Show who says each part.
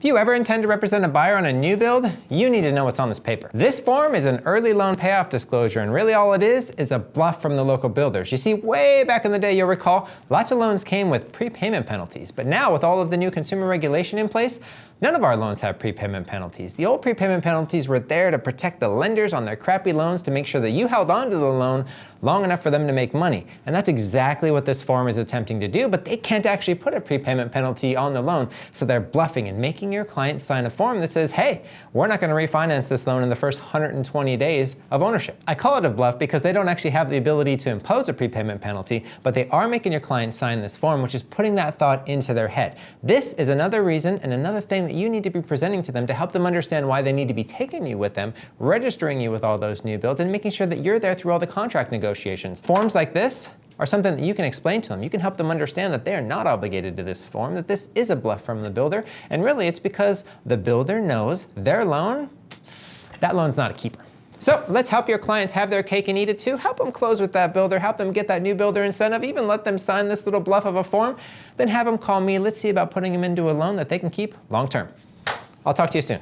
Speaker 1: If you ever intend to represent a buyer on a new build, you need to know what's on this paper. This form is an early loan payoff disclosure, and really all it is a bluff from the local builders. You see, way back in the day, you'll recall, lots of loans came with prepayment penalties. But now, with all of the new consumer regulation in place, none of our loans have prepayment penalties. The old prepayment penalties were there to protect the lenders on their crappy loans to make sure that you held on to the loan long enough for them to make money. And that's exactly what this form is attempting to do, but they can't actually put a prepayment penalty on the loan. So they're bluffing and making your client sign a form that says, hey, we're not going to refinance this loan in the first 120 days of ownership. I call it a bluff because they don't actually have the ability to impose a prepayment penalty, but they are making your client sign this form, which is putting that thought into their head. This is another reason and another thing that you need to be presenting to them to help them understand why they need to be taking you with them, registering you with all those new builds, and making sure that you're there through all the contract negotiations. Forms like this are something that you can explain to them. You can help them understand that they are not obligated to this form, that this is a bluff from the builder, and really it's because the builder knows their loan, that loan's not a keeper. So let's help your clients have their cake and eat it too. Help them close with that builder, help them get that new builder incentive, even let them sign this little bluff of a form, then have them call me. Let's see about putting them into a loan that they can keep long term. I'll talk to you soon.